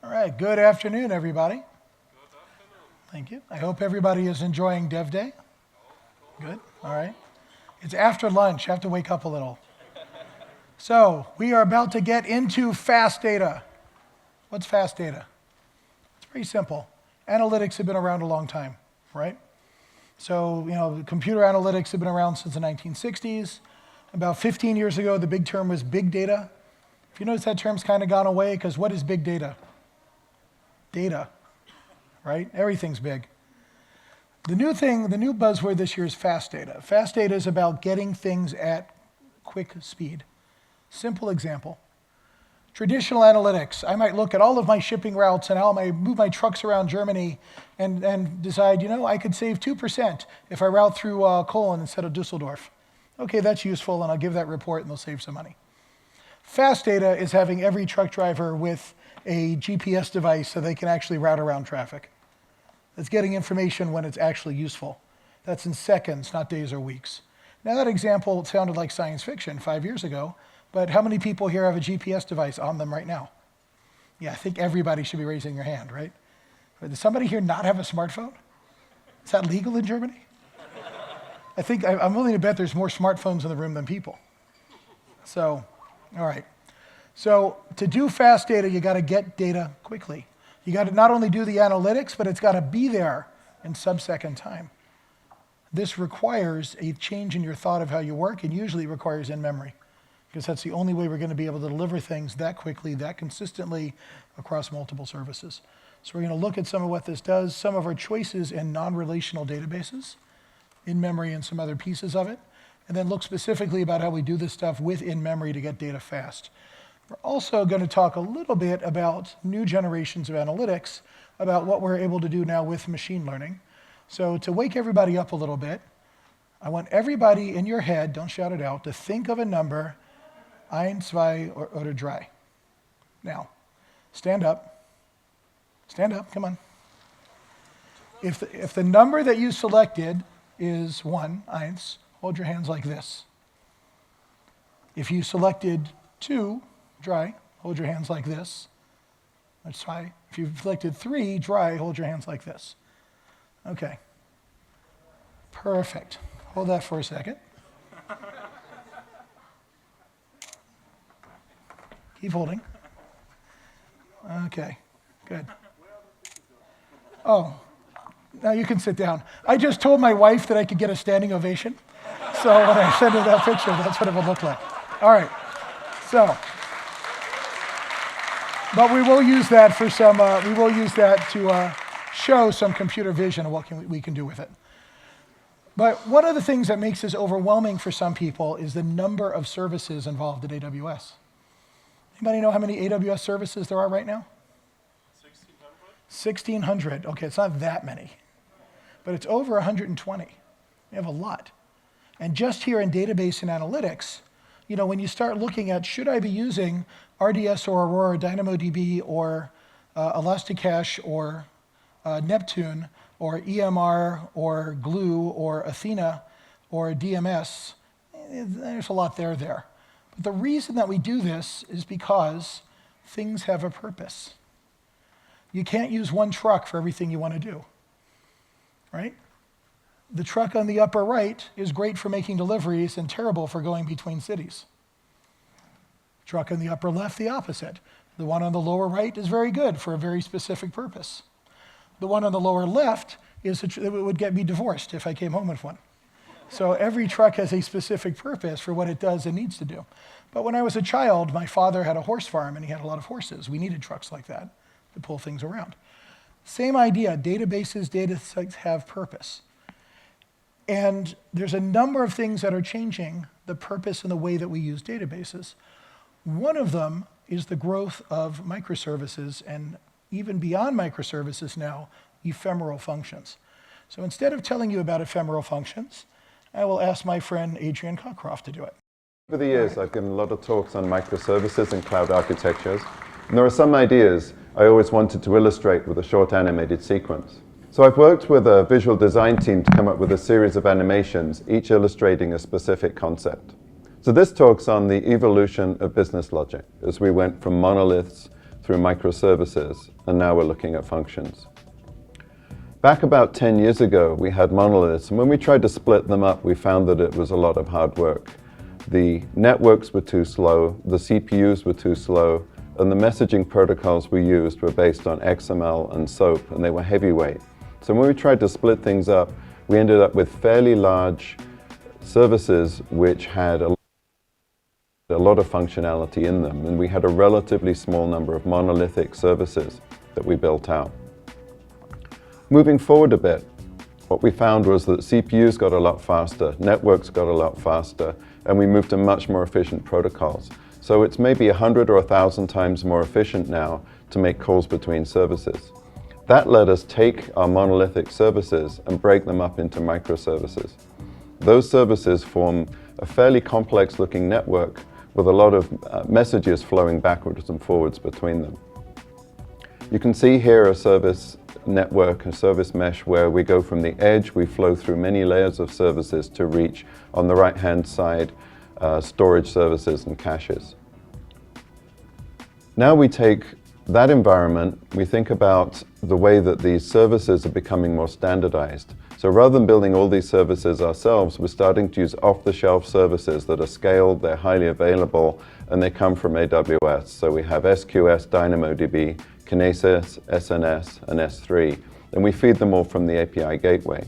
All right, good afternoon, everybody. Good afternoon. Thank you. I hope everybody is enjoying Dev Day. Good, all right. It's after lunch, you have to wake up a little. So, we are about to get into fast data. What's fast data? It's pretty simple. Analytics have been around a long time, right? So, computer analytics have been around since the 1960s. About 15 years ago, the big term was big data. If you notice, that term's kind of gone away, because what is big data? Data, right? Everything's big. The new buzzword this year is fast data. Fast data is about getting things at quick speed. Simple example. Traditional analytics, I might look at all of my shipping routes and how I move my trucks around Germany and decide, I could save 2% if I route through Cologne instead of Dusseldorf. Okay, that's useful, and I'll give that report and they'll save some money. Fast data is having every truck driver with a GPS device so they can actually route around traffic. It's getting information when it's actually useful. That's in seconds, not days or weeks. Now that example sounded like science fiction 5 years ago, but how many people here have a GPS device on them right now? Yeah, I think everybody should be raising your hand, right? Does somebody here not have a smartphone? Is that legal in Germany? I'm willing to bet there's more smartphones in the room than people. So, all right. So to do fast data, you got to get data quickly. You got to not only do the analytics, but it's got to be there in sub-second time. This requires a change in your thought of how you work, and usually requires in-memory, because that's the only way we're going to be able to deliver things that quickly, that consistently across multiple services. So we're going to look at some of what this does, some of our choices in non-relational databases, in-memory and some other pieces of it, and then look specifically about how we do this stuff with in-memory to get data fast. We're also going to talk a little bit about new generations of analytics, about what we're able to do now with machine learning. So to wake everybody up a little bit, I want everybody in your head, don't shout it out, to think of a number, 1, 2, oder 3. Now, stand up. Stand up, come on. If the number that you selected is 1, 1, hold your hands like this. If you selected 2, 3, hold your hands like this. Let's try. If you've selected 3, 3, hold your hands like this. Okay. Perfect. Hold that for a second. Keep holding. Okay, good. Oh, now you can sit down. I just told my wife that I could get a standing ovation. So when I sent her that picture, that's what it would look like. All right, so. But we will use that for some, to show some computer vision of what we can do with it. But one of the things that makes this overwhelming for some people is the number of services involved in AWS. Anybody know how many AWS services there are right now? 1,600. 1,600, okay, it's not that many. But it's over 120. We have a lot. And just here in database and analytics, when you start looking at, should I be using RDS or Aurora, DynamoDB, or Elasticache, or Neptune, or EMR, or Glue, or Athena, or DMS, there's a lot there. But the reason that we do this is because things have a purpose. You can't use one truck for everything you want to do, right? The truck on the upper right is great for making deliveries and terrible for going between cities. Truck on the upper left, the opposite. The one on the lower right is very good for a very specific purpose. The one on the lower left it would get me divorced if I came home with one. So every truck has a specific purpose for what it does and needs to do. But when I was a child, my father had a horse farm and he had a lot of horses. We needed trucks like that to pull things around. Same idea, databases, data sets have purpose. And there's a number of things that are changing the purpose and the way that we use databases. One of them is the growth of microservices, and even beyond microservices now, ephemeral functions. So instead of telling you about ephemeral functions, I will ask my friend Adrian Cockcroft to do it. Over the years, I've given a lot of talks on microservices and cloud architectures, and there are some ideas I always wanted to illustrate with a short animated sequence. So I've worked with a visual design team to come up with a series of animations, each illustrating a specific concept. So this talks on the evolution of business logic, as we went from monoliths through microservices, and now we're looking at functions. Back about 10 years ago, we had monoliths, and when we tried to split them up, we found that it was a lot of hard work. The networks were too slow, the CPUs were too slow, and the messaging protocols we used were based on XML and SOAP, and they were heavyweight. So when we tried to split things up, we ended up with fairly large services which had a lot of functionality in them, and we had a relatively small number of monolithic services that we built out. Moving forward a bit, what we found was that CPUs got a lot faster, networks got a lot faster, and we moved to much more efficient protocols. So it's maybe 100 or 1,000 times more efficient now to make calls between services. That let us take our monolithic services and break them up into microservices. Those services form a fairly complex looking network with a lot of messages flowing backwards and forwards between them. You can see here a service network, a service mesh, where we go from the edge, we flow through many layers of services to reach, on the right-hand side, storage services and caches. Now we take that environment, we think about the way that these services are becoming more standardized. So rather than building all these services ourselves, we're starting to use off-the-shelf services that are scaled, they're highly available, and they come from AWS. So we have SQS, DynamoDB, Kinesis, SNS, and S3, and we feed them all from the API gateway.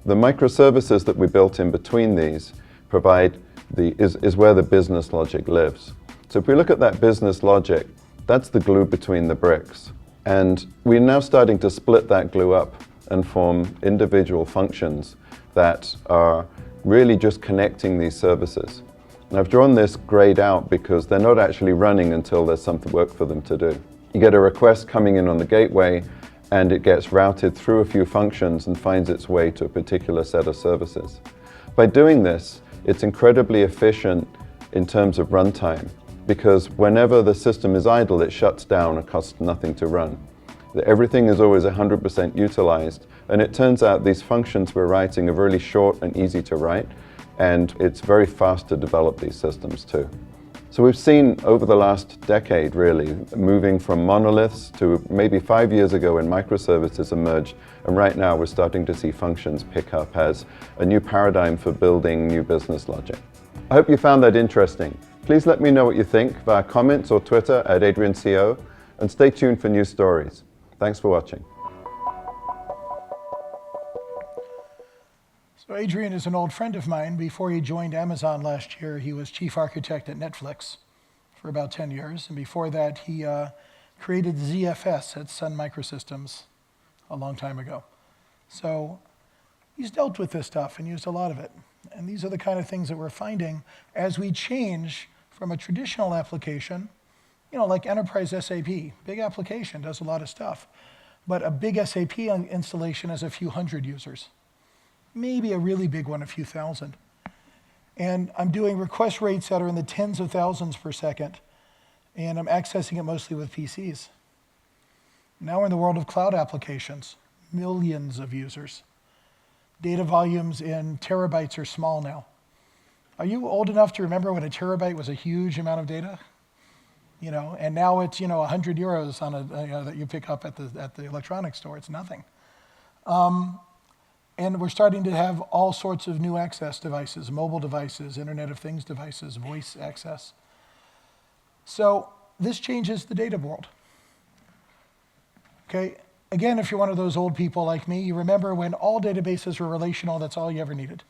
The microservices that we built in between these is where the business logic lives. So if we look at that business logic, that's the glue between the bricks. And we're now starting to split that glue up and form individual functions that are really just connecting these services. And I've drawn this grayed out because they're not actually running until there's something work for them to do. You get a request coming in on the gateway, and it gets routed through a few functions and finds its way to a particular set of services. By doing this, it's incredibly efficient in terms of runtime, because whenever the system is idle, it shuts down and costs nothing to run. Everything is always 100% utilized, and it turns out these functions we're writing are really short and easy to write, and it's very fast to develop these systems too. So we've seen over the last decade, really, moving from monoliths to maybe 5 years ago when microservices emerged, and right now we're starting to see functions pick up as a new paradigm for building new business logic. I hope you found that interesting. Please let me know what you think via comments or Twitter at AdrianCO, and stay tuned for new stories. Thanks for watching. So Adrian is an old friend of mine. Before he joined Amazon last year, he was chief architect at Netflix for about 10 years. And before that, he created ZFS at Sun Microsystems a long time ago. So he's dealt with this stuff and used a lot of it. And these are the kind of things that we're finding as we change from a traditional application, like enterprise SAP. Big application, does a lot of stuff. But a big SAP installation has a few hundred users. Maybe a really big one, a few thousand. And I'm doing request rates that are in the tens of thousands per second, and I'm accessing it mostly with PCs. Now we're in the world of cloud applications, millions of users. Data volumes in terabytes are small now. Are you old enough to remember when a terabyte was a huge amount of data? And now it's 100 euros on that you pick up at the electronics store. It's nothing. And we're starting to have all sorts of new access devices, mobile devices, Internet of Things devices, voice access. So this changes the data world. Okay, again, if you're one of those old people like me, you remember when all databases were relational, that's all you ever needed.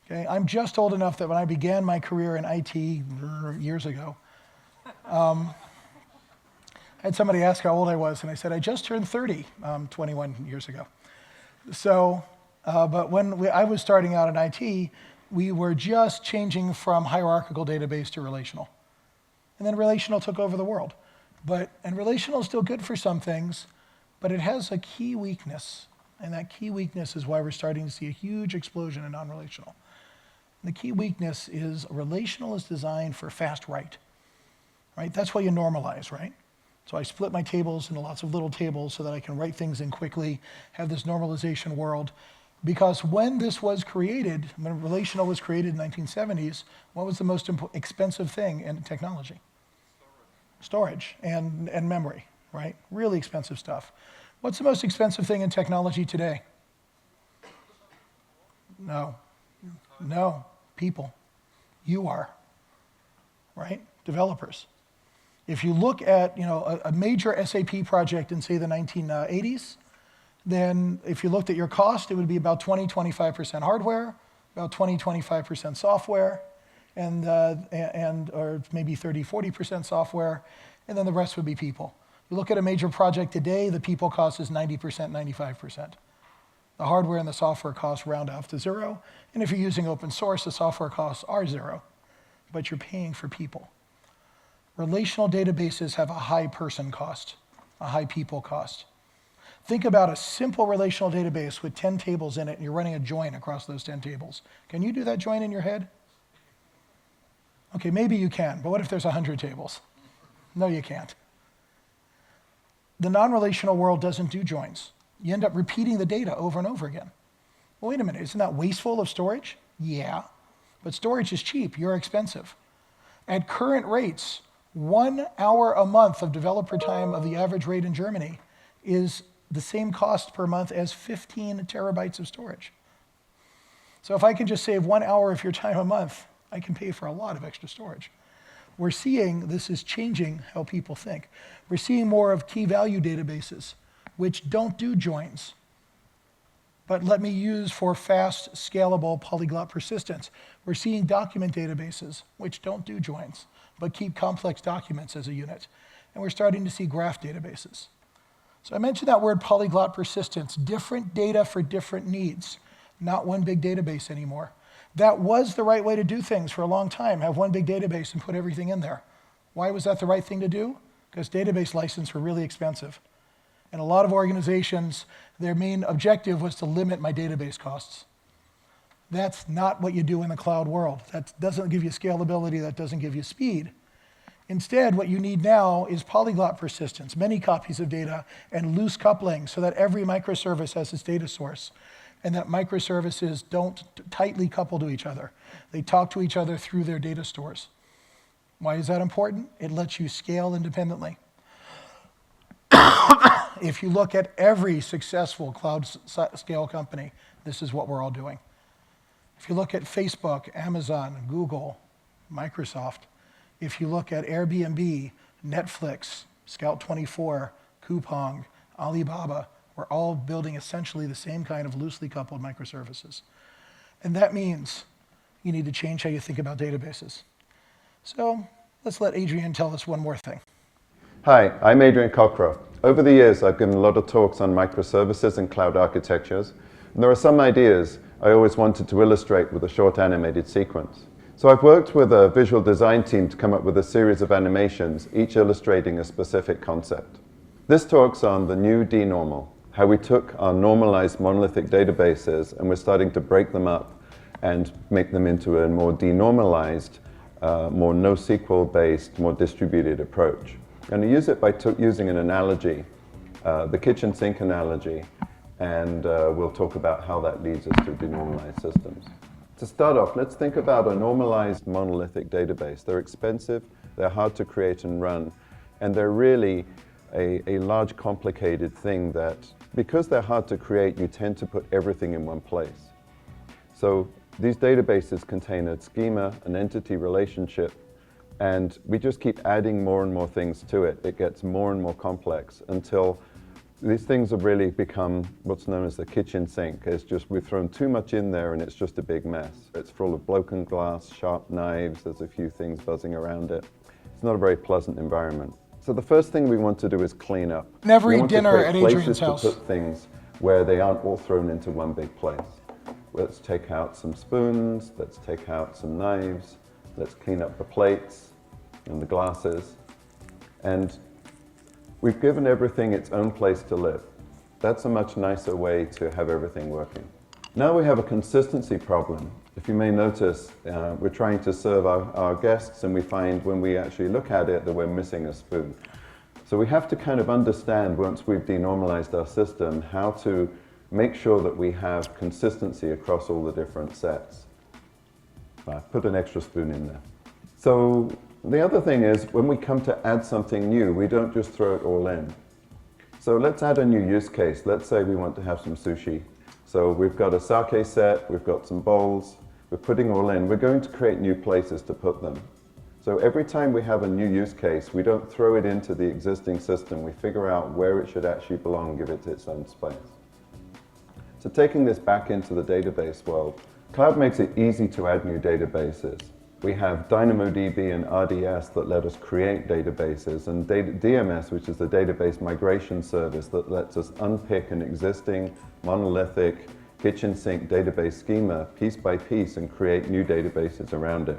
Okay, I'm just old enough that when I began my career in IT years ago, I had somebody ask how old I was, and I said, I just turned 30, 21 years ago. So, but when I was starting out in IT, we were just changing from hierarchical database to relational. And then relational took over the world. And relational is still good for some things, but it has a key weakness. And that key weakness is why we're starting to see a huge explosion in non-relational. The key weakness is relational is designed for fast write. Right? That's why you normalize, right? So I split my tables into lots of little tables so that I can write things in quickly, have this normalization world. Because when this was created, when relational was created in the 1970s, what was the most expensive thing in technology? storage and memory, right? Really expensive stuff. What's the most expensive thing in technology today? No, people. You are, right? Developers. If you look at a major SAP project in, say, the 1980s, then if you looked at your cost, it would be about 20-25% hardware, about 20-25% software, or maybe 30-40% software, and then the rest would be people. You look at a major project today, the people cost is 90%, 95%. The hardware and the software costs round off to zero, and if you're using open source, the software costs are zero, but you're paying for people. Relational databases have a high person cost, a high people cost. Think about a simple relational database with 10 tables in it, and you're running a join across those 10 tables. Can you do that join in your head? Okay, maybe you can, but what if there's 100 tables? No, you can't. The non-relational world doesn't do joins. You end up repeating the data over and over again. Well, wait a minute, isn't that wasteful of storage? Yeah, but storage is cheap, you're expensive. At current rates, 1 hour a month of developer time of the average rate in Germany is the same cost per month as 15 terabytes of storage. So if I can just save 1 hour of your time a month, I can pay for a lot of extra storage. We're seeing this is changing how people think. We're seeing more of key value databases, which don't do joins, but let me use for fast, scalable polyglot persistence. We're seeing document databases, which don't do joins, but keep complex documents as a unit. And we're starting to see graph databases. So I mentioned that word polyglot persistence, different data for different needs, not one big database anymore. That was the right way to do things for a long time, have one big database and put everything in there. Why was that the right thing to do? Because database licenses were really expensive. And a lot of organizations, their main objective was to limit my database costs. That's not what you do in the cloud world. That doesn't give you scalability, that doesn't give you speed. Instead, what you need now is polyglot persistence, many copies of data, and loose coupling so that every microservice has its data source, and that microservices don't tightly couple to each other. They talk to each other through their data stores. Why is that important? It lets you scale independently. If you look at every successful cloud scale company, this is what we're all doing. If you look at Facebook, Amazon, Google, Microsoft, if you look at Airbnb, Netflix, Scout24, Coupang, Alibaba, we're all building essentially the same kind of loosely coupled microservices. And that means you need to change how you think about databases. So let's let Adrian tell us one more thing. Hi, I'm Adrian Cockcroft. Over the years, I've given a lot of talks on microservices and cloud architectures, and there are some ideas I always wanted to illustrate with a short animated sequence. So I've worked with a visual design team to come up with a series of animations, each illustrating a specific concept. This talks on the new denormal, how we took our normalized monolithic databases and we're starting to break them up and make them into a more denormalized, more NoSQL-based, more distributed approach. I'm going to use it by using an analogy, the kitchen sink analogy, and we'll talk about how that leads us to denormalized systems. To start off, let's think about a normalized monolithic database. They're expensive, they're hard to create and run, and they're really a large, complicated thing that, because they're hard to create, you tend to put everything in one place. So these databases contain a schema, an entity relationship, and we just keep adding more and more things to it. It gets more and more complex until these things have really become what's known as the kitchen sink. It's just, we've thrown too much in there and it's just a big mess. It's full of broken glass, sharp knives, there's a few things buzzing around it. It's not a very pleasant environment. So the first thing we want to do is clean up. Never eat dinner at Adrian's house. To put things where they aren't all thrown into one big place. Let's take out some spoons, let's take out some knives, let's clean up the plates and the glasses. And we've given everything its own place to live. That's a much nicer way to have everything working. Now we have a consistency problem. If you may notice, we're trying to serve our guests and we find when we actually look at it that we're missing a spoon. So we have to kind of understand, once we've denormalized our system, how to make sure that we have consistency across all the different sets. Put an extra spoon in there. So The other thing is, when we come to add something new, we don't just throw it all in. So let's add a new use case. Let's say we want to have some sushi. So we've got a sake set, we've got some bowls, we're putting all in. We're going to create new places to put them. So every time we have a new use case, we don't throw it into the existing system. We figure out where it should actually belong, give it its own space. So taking this back into the database world, cloud makes it easy to add new databases. We have DynamoDB and RDS that let us create databases, and DMS, which is the database migration service that lets us unpick an existing monolithic kitchen sink database schema piece by piece and create new databases around it.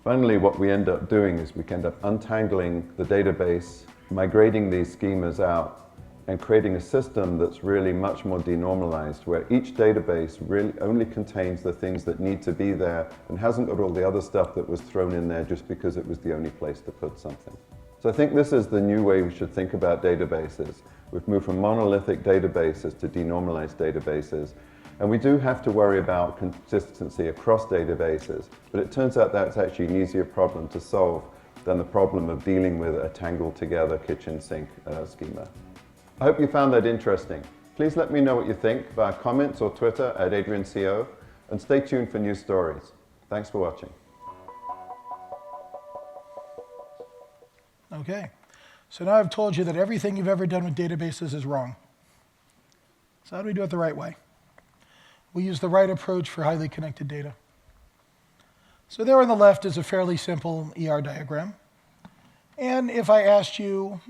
Finally, what we end up doing is we end up untangling the database, migrating these schemas out, and creating a system that's really much more denormalized, where each database really only contains the things that need to be there and hasn't got all the other stuff that was thrown in there just because it was the only place to put something. So I think this is the new way we should think about databases. We've moved from monolithic databases to denormalized databases. And we do have to worry about consistency across databases, but it turns out that's actually an easier problem to solve than the problem of dealing with a tangled together kitchen sink schema. I hope you found that interesting. Please let me know what you think via comments or Twitter at AdrianCO, and stay tuned for new stories. Thanks for watching. Okay, so now I've told you that everything you've ever done with databases is wrong. So how do we do it the right way? We use the right approach for highly connected data. So there on the left is a fairly simple ER diagram. And if I asked you,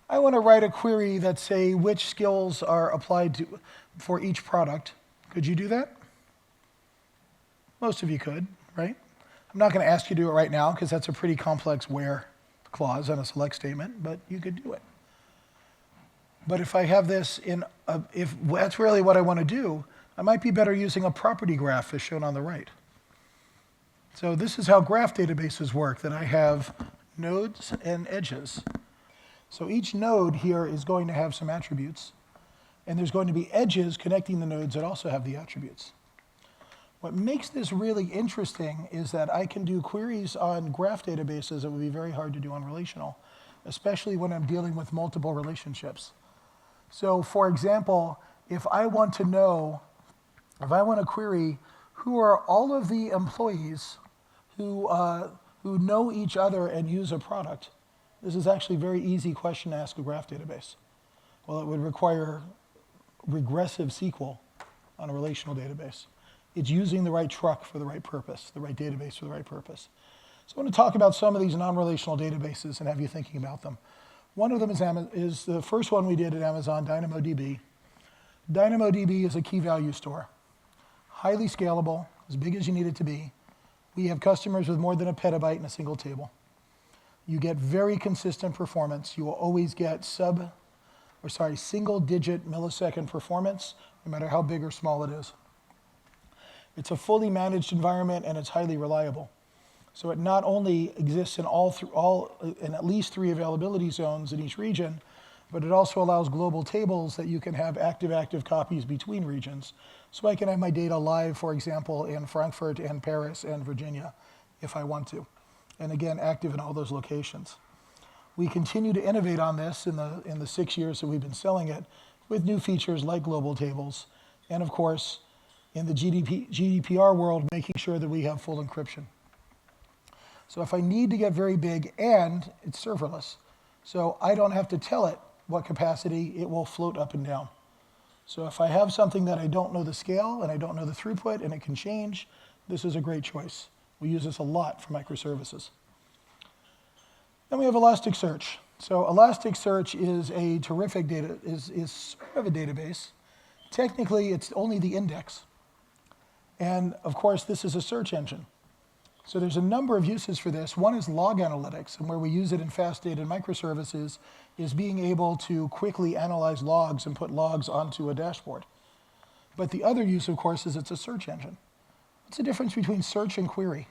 I want to write a query that say which skills are applied for each product, could you do that? Most of you could, right? I'm not going to ask you to do it right now because that's a pretty complex where clause and a select statement, but you could do it. But if I have this if that's really what I want to do, I might be better using a property graph as shown on the right. So this is how graph databases work, that I have nodes and edges. So each node here is going to have some attributes, and there's going to be edges connecting the nodes that also have the attributes. What makes this really interesting is that I can do queries on graph databases that would be very hard to do on relational, especially when I'm dealing with multiple relationships. So for example, if I want to query who are all of the employees who know each other and use a product, this is actually a very easy question to ask a graph database. Well, it would require regressive SQL on a relational database. It's using the right truck for the right purpose, the right database for the right purpose. So I want to talk about some of these non-relational databases and have you thinking about them. One of them is the first one we did at Amazon, DynamoDB. DynamoDB is a key value store. Highly scalable, as big as you need it to be. We have customers with more than a petabyte in a single table. You get very consistent performance. You will always get single-digit millisecond performance, no matter how big or small it is. It's a fully managed environment, and it's highly reliable. So it not only exists in in at least 3 availability zones in each region, but it also allows global tables that you can have active copies between regions. So I can have my data live, for example, in Frankfurt and Paris and Virginia, if I want to. And again, active in all those locations. We continue to innovate on this in the 6 years that we've been selling it with new features like global tables, and of course, in the GDPR world, making sure that we have full encryption. So if I need to get very big, and it's serverless, so I don't have to tell it what capacity, it will float up and down. So if I have something that I don't know the scale and I don't know the throughput and it can change, this is a great choice. We use this a lot for microservices. Then we have Elasticsearch. So Elasticsearch is a terrific is sort of a database. Technically, it's only the index. And of course, this is a search engine. So there's a number of uses for this. One is log analytics, and where we use it in fast data and microservices is being able to quickly analyze logs and put logs onto a dashboard. But the other use, of course, is it's a search engine. What's the difference between search and query?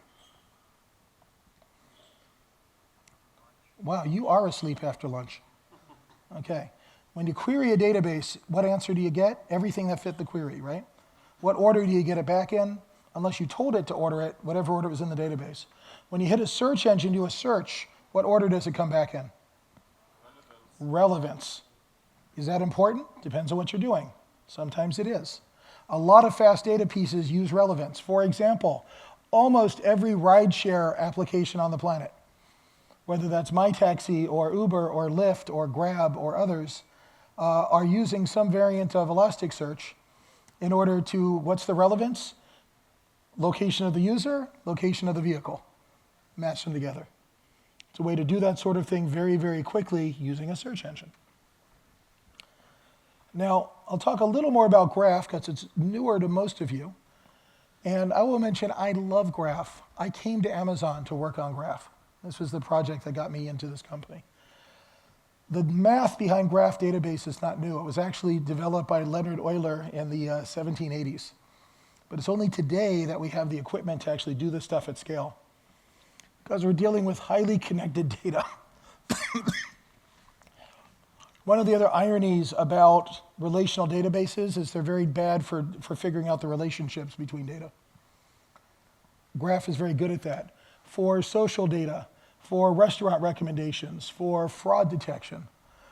Wow, you are asleep after lunch. Okay. When you query a database, what answer do you get? Everything that fit the query, right? What order do you get it back in? unless you told it to order it, whatever order was in the database. When you hit a search engine, do a search, what order does it come back in? Relevance. Is that important? Depends on what you're doing. Sometimes it is. A lot of fast data pieces use relevance. For example, almost every rideshare application on the planet, whether that's MyTaxi or Uber or Lyft or Grab or others, are using some variant of Elasticsearch in order to, what's the relevance? Location of the user, location of the vehicle. Match them together. It's a way to do that sort of thing very, very quickly using a search engine. Now, I'll talk a little more about Graph because it's newer to most of you. And I will mention I love Graph. I came to Amazon to work on Graph. This was the project that got me into this company. The math behind Graph database is not new. It was actually developed by Leonard Euler in the 1780s. But it's only today that we have the equipment to actually do this stuff at scale, because we're dealing with highly connected data. One of the other ironies about relational databases is they're very bad for figuring out the relationships between data. Graph is very good at that. For social data, for restaurant recommendations, for fraud detection,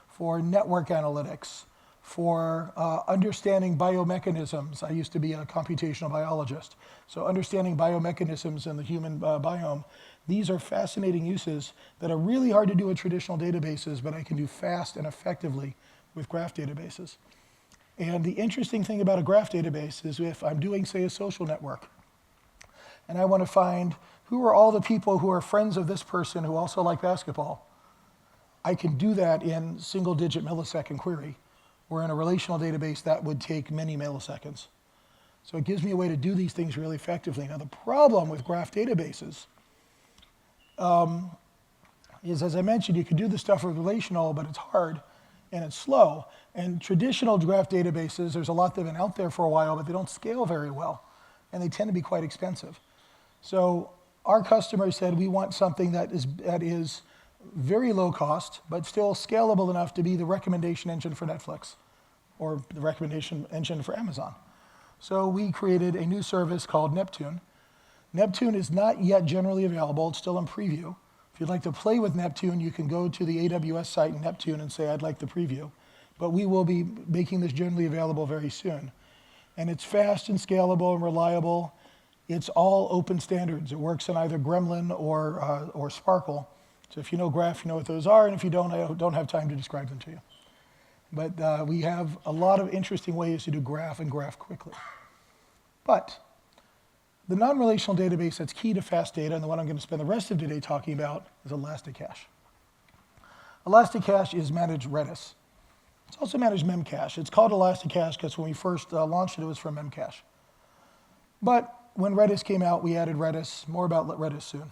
for network analytics, for understanding biomechanisms. I used to be a computational biologist, so understanding biomechanisms in the human biome. These are fascinating uses that are really hard to do with traditional databases, but I can do fast and effectively with graph databases. And the interesting thing about a graph database is if I'm doing, say, a social network, and I want to find who are all the people who are friends of this person who also like basketball, I can do that in single-digit millisecond query, where in a relational database that would take many milliseconds. So it gives me a way to do these things really effectively. Now, the problem with graph databases is, as I mentioned, you can do the stuff with relational, but it's hard and it's slow. And traditional graph databases, there's a lot that have been out there for a while, but they don't scale very well, and they tend to be quite expensive. So our customers said, we want something that is very low cost, but still scalable enough to be the recommendation engine for Netflix or the recommendation engine for Amazon. So we created a new service called Neptune. Neptune is not yet generally available. It's still in preview. If you'd like to play with Neptune, you can go to the AWS site in Neptune and say, I'd like the preview. But we will be making this generally available very soon. And it's fast and scalable and reliable. It's all open standards. It works in either Gremlin or Sparkle. So if you know Graph, you know what those are. And if you don't, I don't have time to describe them to you. But we have a lot of interesting ways to do Graph and Graph quickly. But the non-relational database that's key to fast data, and the one I'm going to spend the rest of today talking about, is Elasticache. Elasticache is managed Redis. It's also managed Memcache. It's called Elasticache because when we first launched it, it was from Memcache. But when Redis came out, we added Redis. More about Redis soon.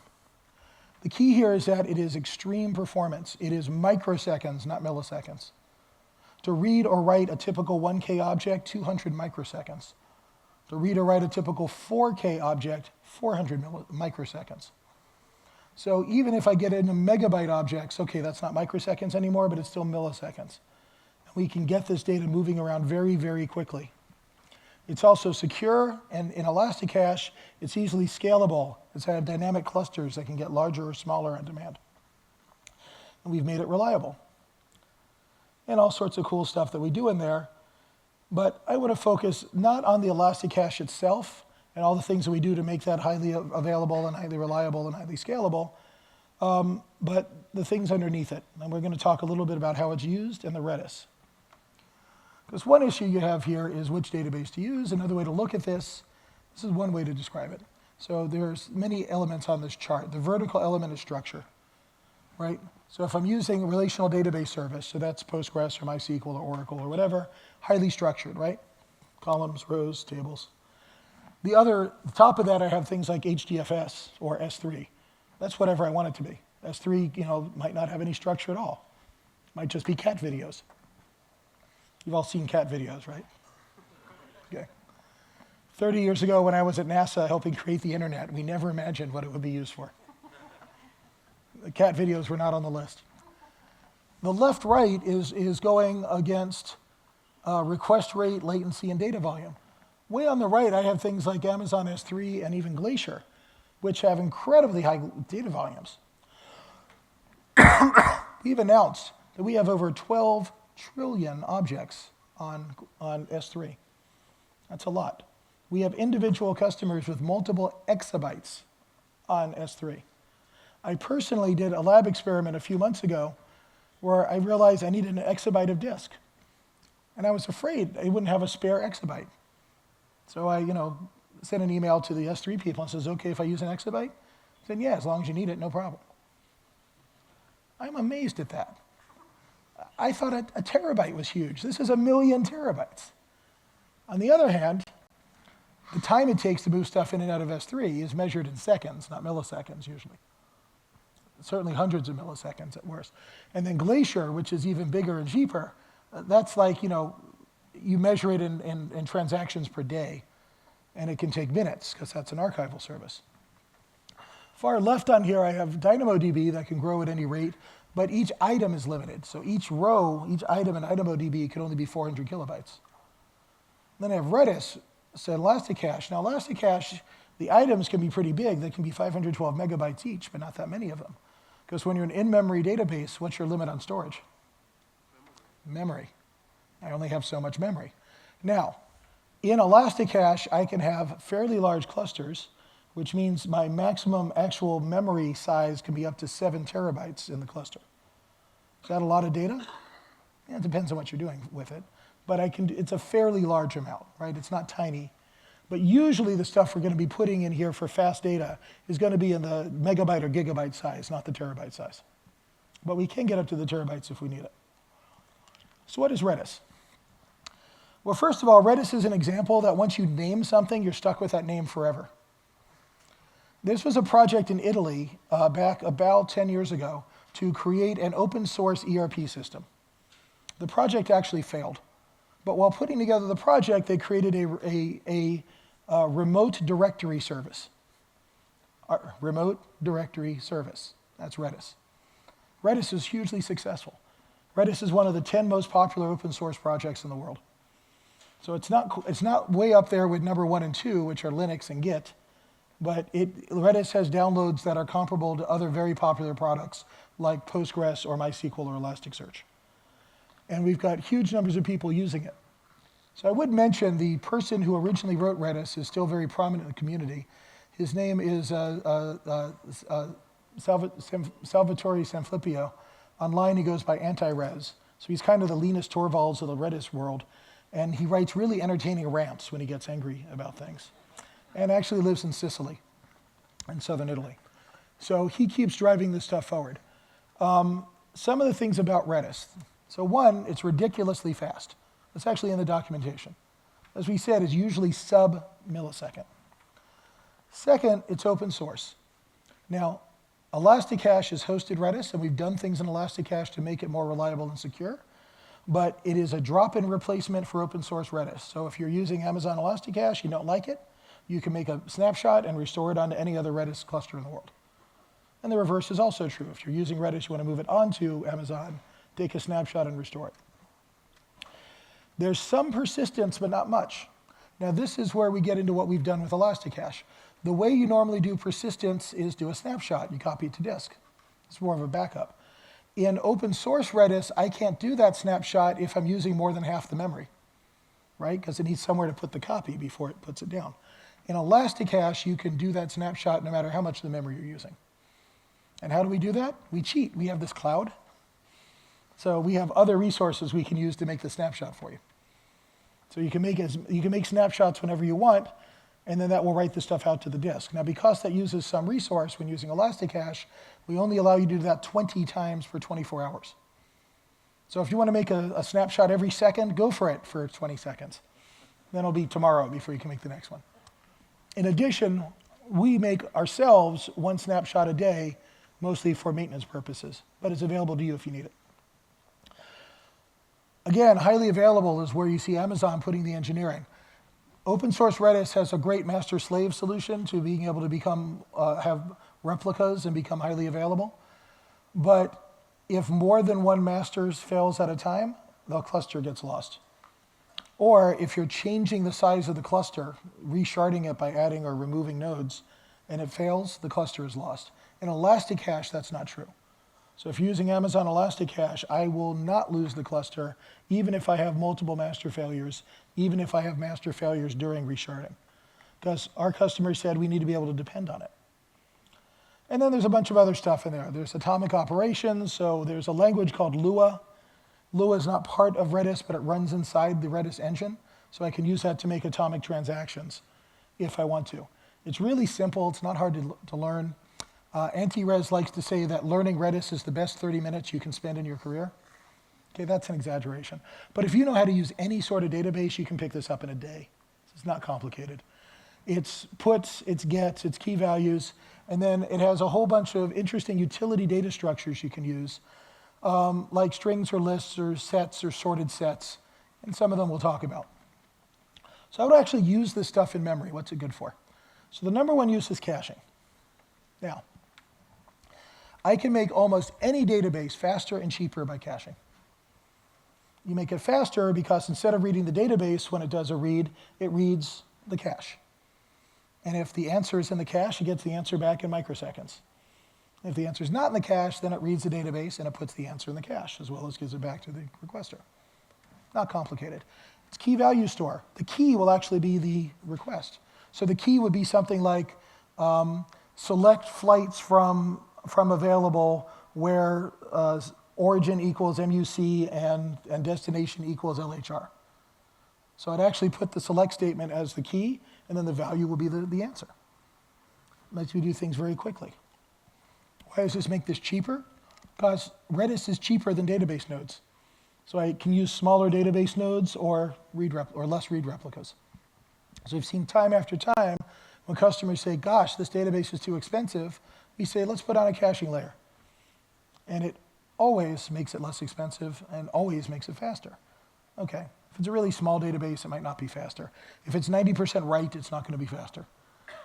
The key here is that it is extreme performance. It is microseconds, not milliseconds. To read or write a typical 1K object, 200 microseconds. To read or write a typical 4K object, 400 microseconds. So even if I get into megabyte objects, okay, that's not microseconds anymore, but it's still milliseconds. And we can get this data moving around very, very quickly. It's also secure, and in Elasticache, it's easily scalable. It's had dynamic clusters that can get larger or smaller on demand. And we've made it reliable. And all sorts of cool stuff that we do in there. But I want to focus not on the Elasticache itself and all the things that we do to make that highly available and highly reliable and highly scalable, but the things underneath it. And we're going to talk a little bit about how it's used and the Redis. Because one issue you have here is which database to use. Another way to look at this is one way to describe it. So there's many elements on this chart. The vertical element is structure, right? So if I'm using a relational database service, so that's Postgres or MySQL or Oracle or whatever, highly structured, right? Columns, rows, tables. The top of that, I have things like HDFS or S3. That's whatever I want it to be. S3, might not have any structure at all. Might just be cat videos. You've all seen cat videos, right? Okay. 30 years ago when I was at NASA helping create the internet, we never imagined what it would be used for. The cat videos were not on the list. The left-right is going against request rate, latency, and data volume. Way on the right, I have things like Amazon S3 and even Glacier, which have incredibly high data volumes. We've announced that we have over 12 trillion objects on S3. That's a lot. We have individual customers with multiple exabytes on S3. I personally did a lab experiment a few months ago where I realized I needed an exabyte of disk. And I was afraid I wouldn't have a spare exabyte. So I, sent an email to the S3 people and says, okay if I use an exabyte? I said, yeah, as long as you need it, no problem. I'm amazed at that. I thought a terabyte was huge. This is 1 million terabytes. On the other hand, the time it takes to move stuff in and out of S3 is measured in seconds, not milliseconds usually. Certainly hundreds of milliseconds at worst. And then Glacier, which is even bigger and cheaper, that's like, you measure it in transactions per day, and it can take minutes, because that's an archival service. Far left on here, I have DynamoDB that can grow at any rate, but each item is limited. So each row, each item in DynamoDB can only be 400 kilobytes. Then I have Redis, so Elasticache. Now Elasticache, the items can be pretty big. They can be 512 megabytes each, but not that many of them. Because when you're an in-memory database, what's your limit on storage? Memory. I only have so much memory. Now, in Elasticache, I can have fairly large clusters, which means my maximum actual memory size can be up to 7 terabytes in the cluster. Is that a lot of data? Yeah, it depends on what you're doing with it. But it's a fairly large amount, right? It's not tiny. But usually the stuff we're going to be putting in here for fast data is going to be in the megabyte or gigabyte size, not the terabyte size. But we can get up to the terabytes if we need it. So what is Redis? Well, first of all, Redis is an example that once you name something, you're stuck with that name forever. This was a project in Italy back about 10 years ago to create an open source ERP system. The project actually failed. But while putting together the project, they created a remote directory service. Remote directory service. That's Redis. Redis is hugely successful. Redis is one of the 10 most popular open source projects in the world. So it's not way up there with number 1 and 2, which are Linux and Git, but Redis has downloads that are comparable to other very popular products like Postgres or MySQL or Elasticsearch. And we've got huge numbers of people using it. So I would mention the person who originally wrote Redis is still very prominent in the community. His name is Salvatore Sanfilippo. Online he goes by Anti-Res. So he's kind of the Linus Torvalds of the Redis world. And he writes really entertaining rants when he gets angry about things. And actually lives in Sicily, in southern Italy. So he keeps driving this stuff forward. Some of the things about Redis. So one, it's ridiculously fast. It's actually in the documentation. As we said, it's usually sub-millisecond. Second, it's open source. Now, Elasticache has hosted Redis, and we've done things in Elasticache to make it more reliable and secure. But it is a drop-in replacement for open source Redis. So if you're using Amazon Elasticache, you don't like it, you can make a snapshot and restore it onto any other Redis cluster in the world. And the reverse is also true. If you're using Redis, you want to move it onto Amazon, take a snapshot and restore it. There's some persistence, but not much. Now this is where we get into what we've done with Elasticache. The way you normally do persistence is do a snapshot. You copy it to disk. It's more of a backup. In open source Redis, I can't do that snapshot if I'm using more than half the memory, right? Because it needs somewhere to put the copy before it puts it down. In Elasticache, you can do that snapshot no matter how much of the memory you're using. And how do we do that? We cheat. We have this cloud. So we have other resources we can use to make the snapshot for you. So you can make snapshots whenever you want, and then that will write the stuff out to the disk. Now, because that uses some resource when using Elasticache, we only allow you to do that 20 times for 24 hours. So if you want to make a snapshot every second, go for it for 20 seconds. Then it'll be tomorrow before you can make the next one. In addition, we make ourselves one snapshot a day, mostly for maintenance purposes, but it's available to you if you need it. Again, highly available is where you see Amazon putting the engineering. Open source Redis has a great master-slave solution to being able to have replicas and become highly available. But if more than one master fails at a time, the cluster gets lost. Or if you're changing the size of the cluster, resharding it by adding or removing nodes, and it fails, the cluster is lost. In Elasticache, that's not true. So if you're using Amazon Elasticache, I will not lose the cluster, even if I have multiple master failures, even if I have master failures during resharding. Because our customers said we need to be able to depend on it. And then there's a bunch of other stuff in there. There's atomic operations, so there's a language called Lua. Lua is not part of Redis, but it runs inside the Redis engine, so I can use that to make atomic transactions if I want to. It's really simple. It's not hard to learn. Anti-Res likes to say that learning Redis is the best 30 minutes you can spend in your career. Okay, that's an exaggeration. But if you know how to use any sort of database, you can pick this up in a day. It's not complicated. It's puts, it's gets, it's key values, and then it has a whole bunch of interesting utility data structures you can use, like strings or lists or sets or sorted sets, and some of them we'll talk about. So I would actually use this stuff in memory. What's it good for? So the number one use is caching. Now, I can make almost any database faster and cheaper by caching. You make it faster because instead of reading the database when it does a read, it reads the cache. And if the answer is in the cache, it gets the answer back in microseconds. If the answer is not in the cache, then it reads the database and it puts the answer in the cache, as well as gives it back to the requester. Not complicated. It's key value store. The key will actually be the request. So the key would be something like select flights from available where origin equals MUC and destination equals LHR. So I'd actually put the select statement as the key, and then the value will be the answer. Lets me do things very quickly. Why does this make this cheaper? Because Redis is cheaper than database nodes. So I can use smaller database nodes or less read replicas. So we've seen time after time when customers say, gosh, this database is too expensive, we say, let's put on a caching layer. And it always makes it less expensive and always makes it faster. Okay, if it's a really small database, it might not be faster. If it's 90% right, it's not going to be faster.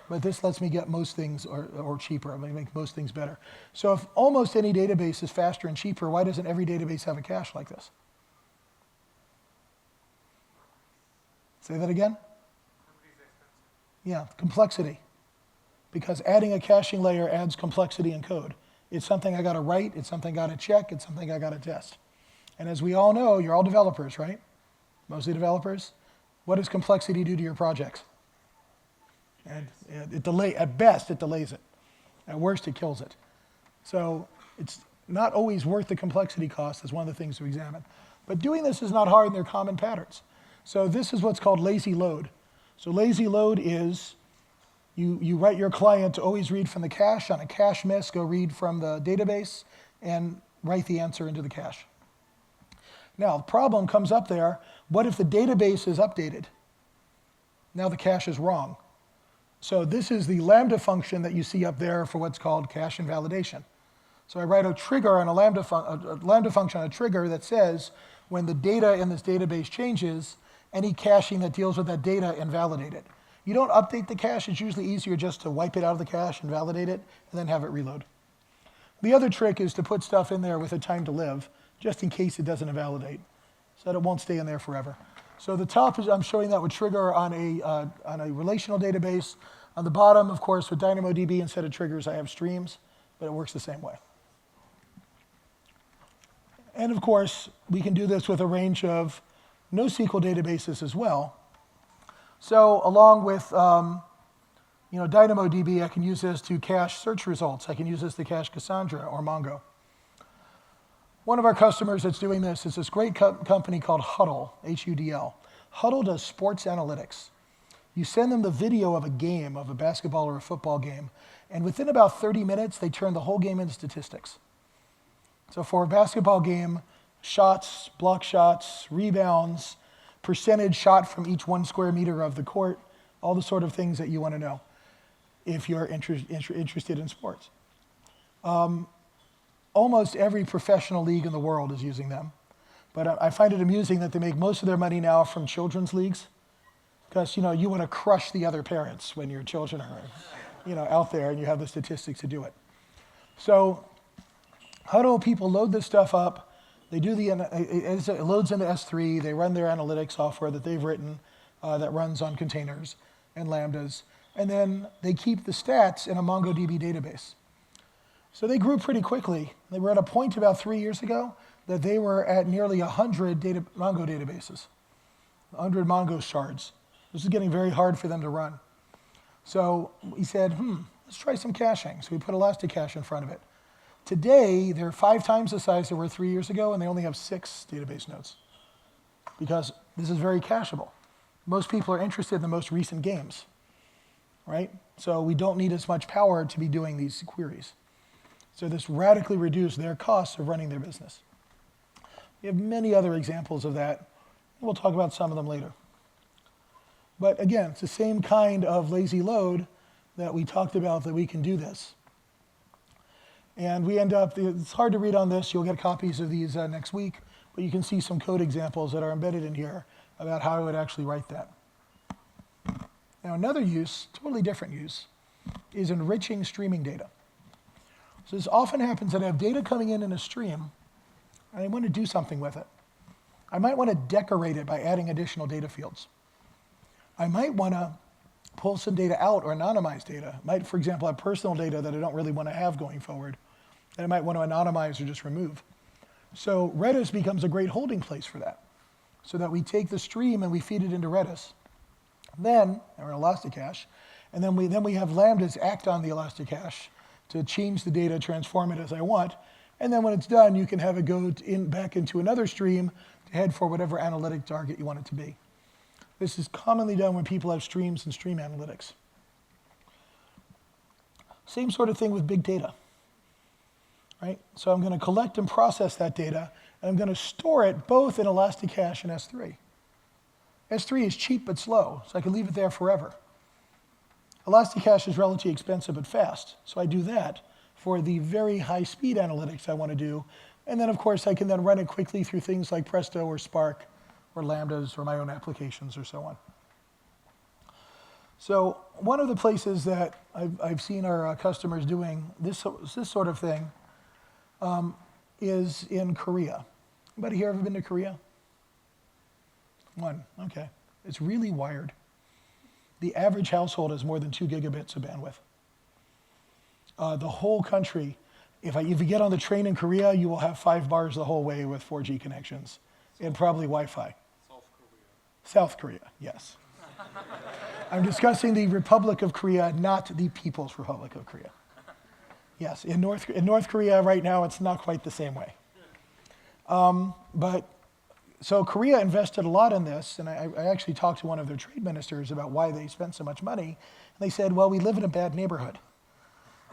But this lets me get most things or cheaper. I mean, make most things better. So if almost any database is faster and cheaper, why doesn't every database have a cache like this? Say that again? Yeah, complexity. Because adding a caching layer adds complexity in code. It's something I got to write, it's something I got to check, it's something I got to test. And as we all know, you're all developers, right? Mostly developers. What does complexity do to your projects? And at best, it delays it. At worst, it kills it. So it's not always worth the complexity cost as one of the things to examine. But doing this is not hard, and they're common patterns. So this is what's called lazy load. So lazy load is you write your client to always read from the cache. On a cache miss, go read from the database and write the answer into the cache. Now, the problem comes up there. What if the database is updated? Now the cache is wrong. So this is the Lambda function that you see up there for what's called cache invalidation. So I write a trigger on a Lambda function on a trigger that says when the data in this database changes, any caching that deals with that data, invalidate it. You don't update the cache. It's usually easier just to wipe it out of the cache, invalidate it, and then have it reload. The other trick is to put stuff in there with a time to live, just in case it doesn't invalidate, so that it won't stay in there forever. So the top is I'm showing that with trigger on a relational database. On the bottom, of course, with DynamoDB, instead of triggers, I have streams, but it works the same way. And of course, we can do this with a range of NoSQL databases as well. So along with DynamoDB, I can use this to cache search results. I can use this to cache Cassandra or Mongo. One of our customers that's doing this is this great company called Huddle, H-U-D-L. Huddle does sports analytics. You send them the video of a game, of a basketball or a football game, and within about 30 minutes, they turn the whole game into statistics. So for a basketball game, shots, block shots, rebounds, percentage shot from each 1 square meter of the court, all the sort of things that you want to know if you're interested in sports. Almost every professional league in the world is using them. But I find it amusing that they make most of their money now from children's leagues, because you want to crush the other parents when your children are out there and you have the statistics to do it. So Huddle people load this stuff up. They do it loads into S3. They run their analytics software that they've written that runs on containers and Lambdas. And then they keep the stats in a MongoDB database. So they grew pretty quickly. They were at a point about 3 years ago that they were at nearly 100 Mongo databases, 100 Mongo shards. This is getting very hard for them to run. So we said, let's try some caching. So we put Elasticache in front of it. Today, they're 5 times the size they were 3 years ago, and they only have 6 database nodes because this is very cacheable. Most people are interested in the most recent games, right? So we don't need as much power to be doing these queries. So this radically reduced their costs of running their business. We have many other examples of that. We'll talk about some of them later. But again, it's the same kind of lazy load that we talked about that we can do this. And we end up, it's hard to read on this. You'll get copies of these next week. But you can see some code examples that are embedded in here about how I would actually write that. Now another use, totally different use, is enriching streaming data. So this often happens that I have data coming in a stream, and I want to do something with it. I might want to decorate it by adding additional data fields. I might want to pull some data out or anonymize data. I might, for example, have personal data that I don't really want to have going forward, that I might want to anonymize or just remove. So Redis becomes a great holding place for that, so that we take the stream and we feed it into Redis. Then, or Elasticache, and then we have Lambdas act on the Elasticache to change the data, transform it as I want, and then when it's done, you can have it go back into another stream to head for whatever analytic target you want it to be. This is commonly done when people have streams and stream analytics. Same sort of thing with big data, right? So I'm going to collect and process that data, and I'm going to store it both in Elasticache and S3. S3 is cheap but slow, so I can leave it there forever. Elasticache is relatively expensive but fast, so I do that for the very high-speed analytics I want to do. And then, of course, I can then run it quickly through things like Presto or Spark or Lambdas or my own applications or so on. So one of the places that I've seen our customers doing this sort of thing is in Korea. Anybody here ever been to Korea? One, okay. It's really wired. The average household has more than 2 gigabits of bandwidth. The whole country, if you get on the train in Korea, you will have 5 bars the whole way with 4G connections and probably Wi-Fi. South Korea, yes. I'm discussing the Republic of Korea, not the People's Republic of Korea. Yes, in North Korea right now, it's not quite the same way. So Korea invested a lot in this, and I actually talked to one of their trade ministers about why they spent so much money. And they said, well, we live in a bad neighborhood.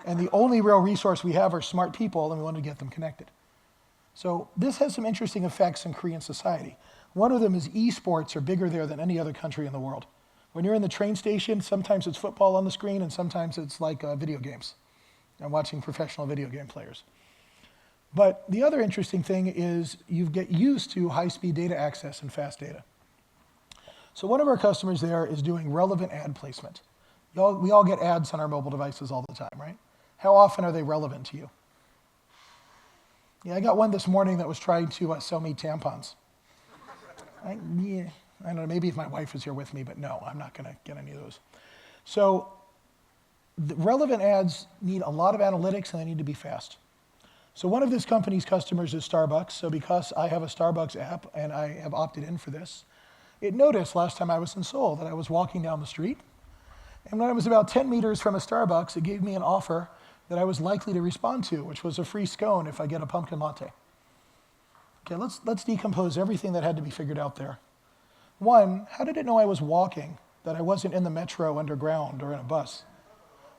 And the only real resource we have are smart people, and we want to get them connected. So this has some interesting effects in Korean society. One of them is esports are bigger there than any other country in the world. When you're in the train station, sometimes it's football on the screen, and sometimes it's like video games. I'm watching professional video game players. But the other interesting thing is you get used to high-speed data access and fast data. So one of our customers there is doing relevant ad placement. We all get ads on our mobile devices all the time, right? How often are they relevant to you? Yeah, I got one this morning that was trying to sell me tampons. I don't know, maybe if my wife was here with me, but no, I'm not going to get any of those. So the relevant ads need a lot of analytics, and they need to be fast. So one of this company's customers is Starbucks. So because I have a Starbucks app and I have opted in for this, it noticed last time I was in Seoul that I was walking down the street. And when I was about 10 meters from a Starbucks, it gave me an offer that I was likely to respond to, which was a free scone if I get a pumpkin latte. Okay, let's decompose everything that had to be figured out there. One, how did it know I was walking, that I wasn't in the metro underground or in a bus?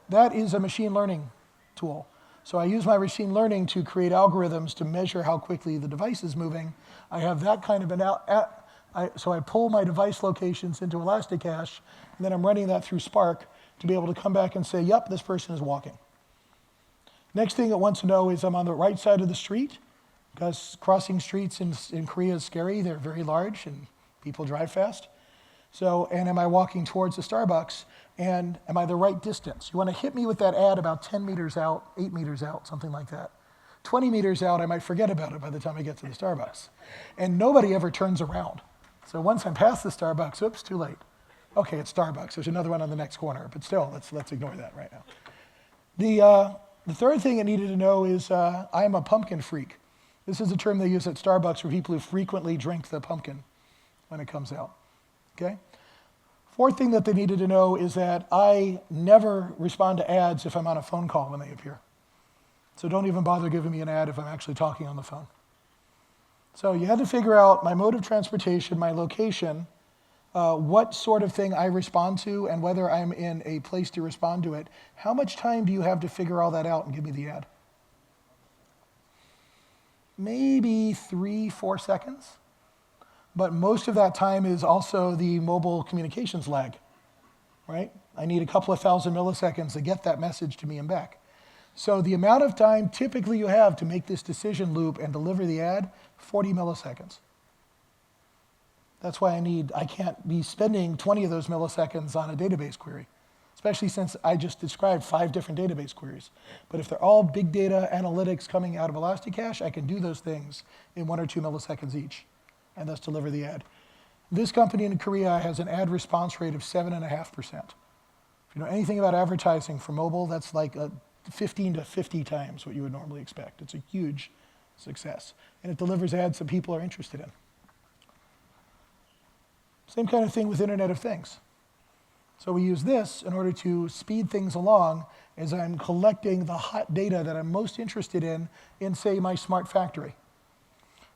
That is a machine learning tool. So I use my machine learning to create algorithms to measure how quickly the device is moving. I have that kind of so I pull my device locations into Elasticache, and then I'm running that through Spark to be able to come back and say, yep, this person is walking. Next thing it wants to know is I'm on the right side of the street, because crossing streets in Korea is scary. They're very large, and people drive fast. So, and am I walking towards the Starbucks? And am I the right distance? You want to hit me with that ad about 10 meters out, 8 meters out, something like that. 20 meters out, I might forget about it by the time I get to the Starbucks. And nobody ever turns around. So once I'm past the Starbucks, oops, too late. Okay, it's Starbucks. There's another one on the next corner, but still, let's ignore that right now. The third thing it needed to know is I am a pumpkin freak. This is a term they use at Starbucks for people who frequently drink the pumpkin when it comes out. Okay? Fourth thing that they needed to know is that I never respond to ads if I'm on a phone call when they appear. So don't even bother giving me an ad if I'm actually talking on the phone. So you had to figure out my mode of transportation, my location, what sort of thing I respond to, and whether I'm in a place to respond to it. How much time do you have to figure all that out and give me the ad? Maybe 3-4 seconds. But most of that time is also the mobile communications lag, right? I need a couple of thousand milliseconds to get that message to me and back. So the amount of time typically you have to make this decision loop and deliver the ad, 40 milliseconds. That's why I can't be spending 20 of those milliseconds on a database query, especially since I just described 5 different database queries. But if they're all big data analytics coming out of Elasticache, I can do those things in 1 or 2 milliseconds each, and thus deliver the ad. This company in Korea has an ad response rate of 7.5%. If you know anything about advertising for mobile, that's like 15 to 50 times what you would normally expect. It's a huge success. And it delivers ads that people are interested in. Same kind of thing with Internet of Things. So we use this in order to speed things along as I'm collecting the hot data that I'm most interested in, say, my smart factory.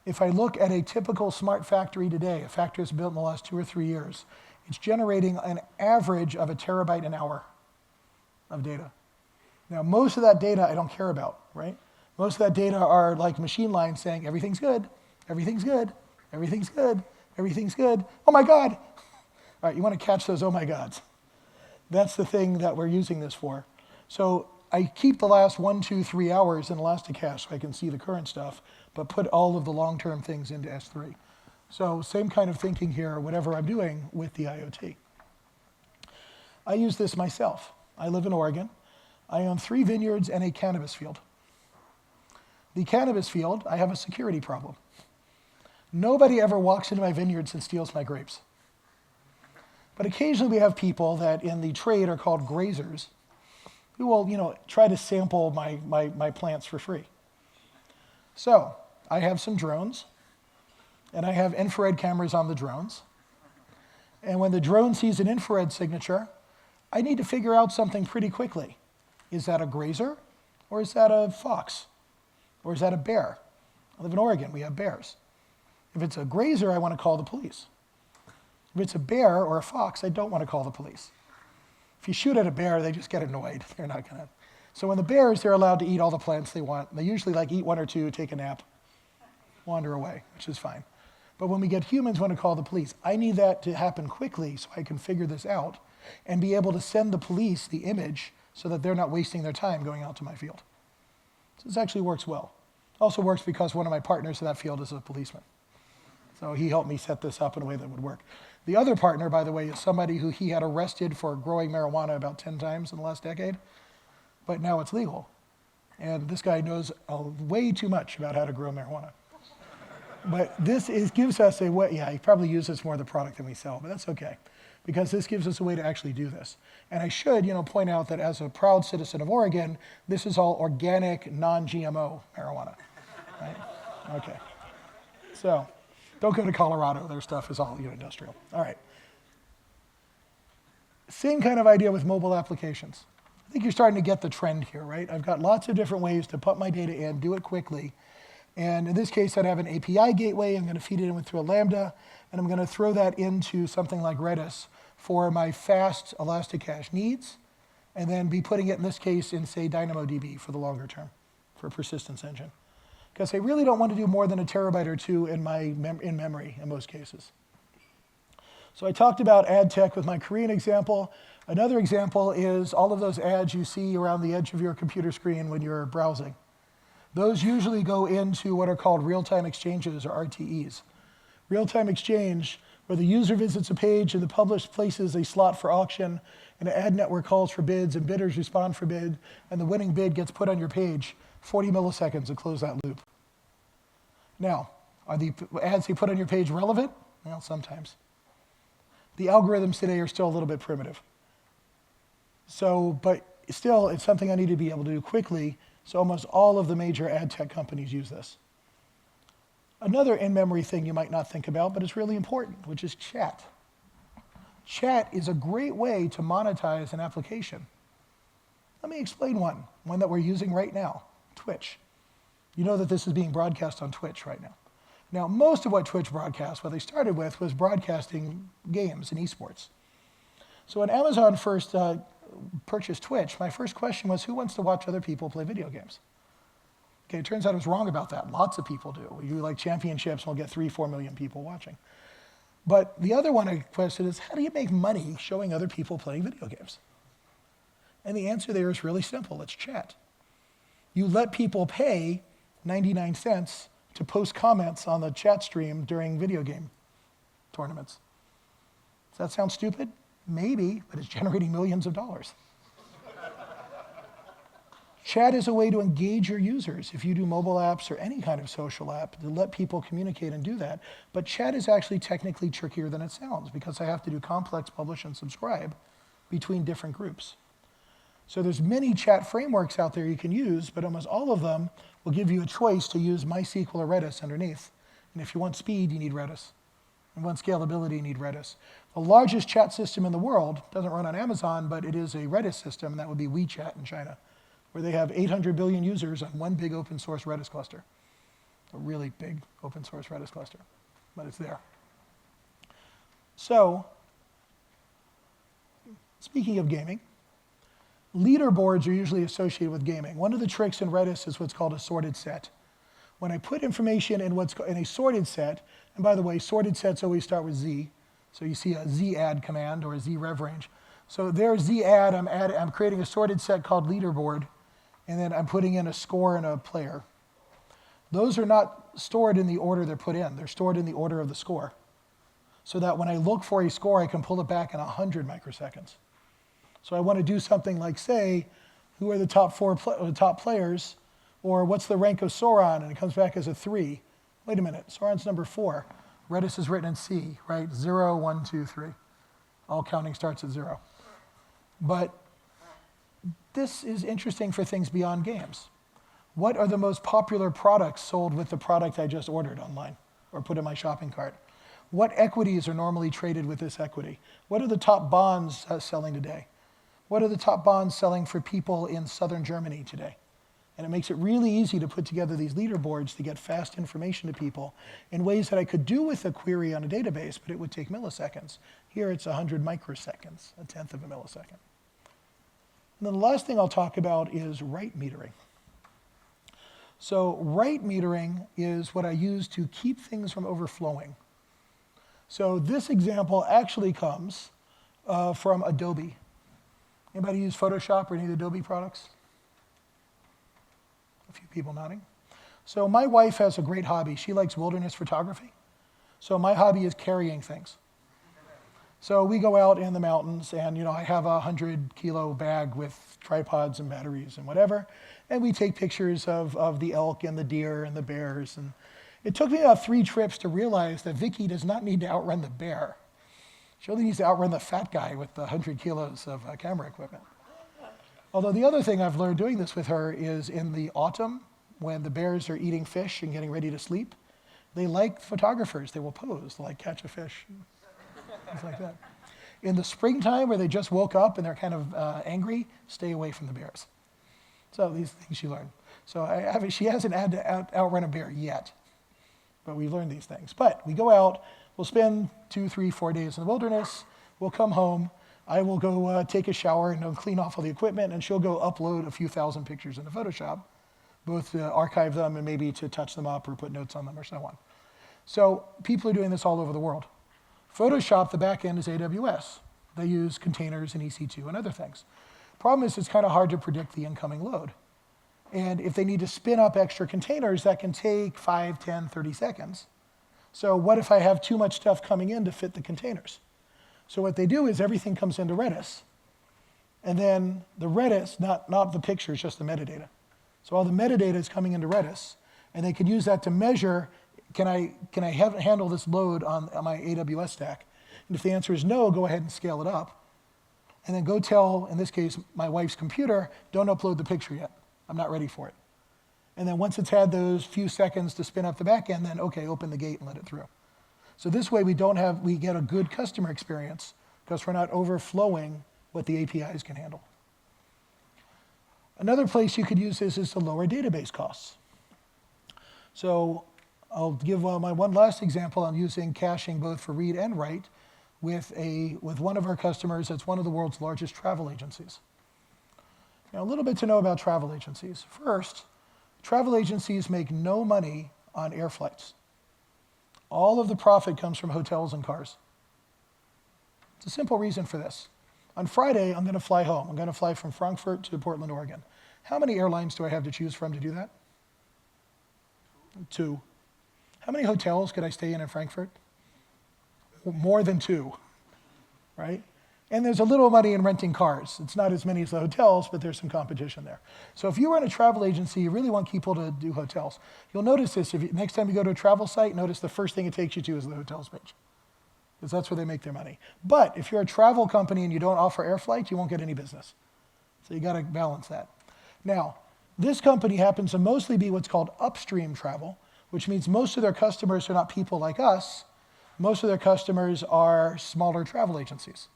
If I look at a typical smart factory today, a factory that's built in the last 2 or 3 years, it's generating an average of 1 terabyte an hour of data. Now, most of that data I don't care about, right? Most of that data are like machine lines saying, everything's good, everything's good, everything's good, everything's good. Oh my God. All right, you want to catch those oh my gods. That's the thing that we're using this for. So I keep the last 1, 2, 3 hours in Elasticache so I can see the current stuff, but put all of the long-term things into S3. So same kind of thinking here, whatever I'm doing with the IoT. I use this myself. I live in Oregon. I own 3 vineyards and a cannabis field. The cannabis field, I have a security problem. Nobody ever walks into my vineyards and steals my grapes. But occasionally we have people that in the trade are called grazers who will, try to sample my plants for free. So I have some drones, and I have infrared cameras on the drones. And when the drone sees an infrared signature, I need to figure out something pretty quickly. Is that a grazer, or is that a fox, or is that a bear? I live in Oregon, we have bears. If it's a grazer, I want to call the police. If it's a bear or a fox, I don't want to call the police. If you shoot at a bear, they just get annoyed. They're not going to. So when the bears, they're allowed to eat all the plants they want. They usually eat 1 or 2, take a nap, wander away, which is fine. But when we get humans want to call the police, I need that to happen quickly so I can figure this out and be able to send the police the image so that they're not wasting their time going out to my field. So this actually works well. Also works because one of my partners in that field is a policeman. So he helped me set this up in a way that would work. The other partner, by the way, is somebody who he had arrested for growing marijuana about 10 times in the last decade, but now it's legal. And this guy knows way too much about how to grow marijuana. But this gives us a way, he probably uses more of the product than we sell, but that's okay, because this gives us a way to actually do this. And I should, point out that as a proud citizen of Oregon, this is all organic, non-GMO marijuana, right? Okay. So don't go to Colorado. Their stuff is all industrial. All right. Same kind of idea with mobile applications. I think you're starting to get the trend here, right? I've got lots of different ways to put my data in, do it quickly. And in this case, I'd have an API gateway. I'm going to feed it in through a Lambda, and I'm going to throw that into something like Redis for my fast Elasticache needs, and then be putting it, in this case, in, say, DynamoDB for the longer term, for a persistence engine. Because I really don't want to do more than 1 terabyte or 2 in my in-memory in most cases. So I talked about ad tech with my Korean example. Another example is all of those ads you see around the edge of your computer screen when you're browsing. Those usually go into what are called real-time exchanges, or RTEs. Real-time exchange, where the user visits a page and the publisher places a slot for auction, and an ad network calls for bids, and bidders respond for bid, and the winning bid gets put on your page 40 milliseconds to close that loop. Now, are the ads you put on your page relevant? Well, sometimes. The algorithms today are still a little bit primitive. So, but still, it's something I need to be able to do quickly, so almost all of the major ad tech companies use this. Another in-memory thing you might not think about, but it's really important, which is chat. Chat is a great way to monetize an application. Let me explain one that we're using right now, Twitch. You know that this is being broadcast on Twitch right now. Now, most of what Twitch broadcast, what they started with, was broadcasting games and esports. So when Amazon first purchased Twitch, my first question was, who wants to watch other people play video games? Okay, it turns out I was wrong about that. Lots of people do. We do like championships, and we'll get 3-4 million people watching. But the other one I questioned is, how do you make money showing other people playing video games? And the answer there is really simple. It's chat. You let people pay 99 cents to post comments on the chat stream during video game tournaments. Does that sound stupid? Maybe, but it's generating millions of dollars. Chat is a way to engage your users. If you do mobile apps or any kind of social app, to let people communicate and do that. But chat is actually technically trickier than it sounds because I have to do complex publish and subscribe between different groups. So there's many chat frameworks out there you can use, but almost all of them will give you a choice to use MySQL or Redis underneath. And if you want speed, you need Redis. If you want scalability, you need Redis. The largest chat system in the world doesn't run on Amazon, but it is a Redis system, and that would be WeChat in China, where they have 800 billion users on one big open source Redis cluster. A really big open source Redis cluster, but it's there. So, speaking of gaming, leaderboards are usually associated with gaming. One of the tricks in Redis is what's called a sorted set. When I put information in in a sorted set, and by the way, sorted sets always start with Z, so you see a Z-add command or a Z-rev range. So there's Z-add, I'm creating a sorted set called leaderboard, and then I'm putting in a score and a player. Those are not stored in the order they're put in. They're stored in the order of the score, so that when I look for a score, I can pull it back in 100 microseconds. So I want to do something like, say, who are the top top players, or what's the rank of Sauron, and it comes back as a 3. Wait a minute, Sauron's number 4. Redis is written in C, right? 0, 1, 2, 3. All counting starts at 0. But this is interesting for things beyond games. What are the most popular products sold with the product I just ordered online or put in my shopping cart? What equities are normally traded with this equity? What are the top bonds selling today? What are the top bonds selling for people in southern Germany today? And it makes it really easy to put together these leaderboards to get fast information to people in ways that I could do with a query on a database, but it would take milliseconds. Here it's 100 microseconds, a tenth of a millisecond. And then the last thing I'll talk about is write metering. So write metering is what I use to keep things from overflowing. So this example actually comes from Adobe. Anybody use Photoshop or any of the Adobe products? A few people nodding. So my wife has a great hobby. She likes wilderness photography. So my hobby is carrying things. So we go out in the mountains, and I have a 100-kilo bag with tripods and batteries and whatever, and we take pictures of the elk and the deer and the bears. And it took me about 3 trips to realize that Vicky does not need to outrun the bear. She only needs to outrun the fat guy with the 100 kilos of camera equipment. Although the other thing I've learned doing this with her is in the autumn, when the bears are eating fish and getting ready to sleep, they like photographers. They will pose, they'll like catch a fish, things like that. In the springtime, where they just woke up and they're kind of angry, stay away from the bears. So these things she learned. So she hasn't had to outrun a bear yet, but we've learned these things. But we go out, we'll spend 2, 3, 4 days in the wilderness, we'll come home, I will go take a shower and clean off all the equipment, and she'll go upload a few thousand pictures into Photoshop, both to archive them and maybe to touch them up or put notes on them or so on. So people are doing this all over the world. Photoshop, the back end is AWS. They use containers and EC2 and other things. Problem is, it's kind of hard to predict the incoming load. And if they need to spin up extra containers, that can take 5, 10, 30 seconds. So what if I have too much stuff coming in to fit the containers? So what they do is everything comes into Redis. And then the Redis, not the pictures, just the metadata. So all the metadata is coming into Redis, and they could use that to measure, can I handle this load on my AWS stack? And if the answer is no, go ahead and scale it up. And then go tell, in this case, my wife's computer, don't upload the picture yet. I'm not ready for it. And then once it's had those few seconds to spin up the back end, then okay, open the gate and let it through. So this way we get a good customer experience because we're not overflowing what the APIs can handle. Another place you could use this is to lower database costs. So I'll give my one last example on using caching both for read and write with one of our customers that's one of the world's largest travel agencies. Now, a little bit to know about travel agencies. First, travel agencies make no money on air flights. All of the profit comes from hotels and cars. It's a simple reason for this. On Friday, I'm going to fly home. I'm going to fly from Frankfurt to Portland, Oregon. How many airlines do I have to choose from to do that? 2. How many hotels could I stay in Frankfurt? More than 2, right? And there's a little money in renting cars. It's not as many as the hotels, but there's some competition there. So if you run a travel agency, you really want people to do hotels. You'll notice this, next time you go to a travel site, notice the first thing it takes you to is the hotels page, because that's where they make their money. But if you're a travel company and you don't offer air flights, you won't get any business. So you got to balance that. Now, this company happens to mostly be what's called upstream travel, which means most of their customers are not people like us. Most of their customers are smaller travel agencies.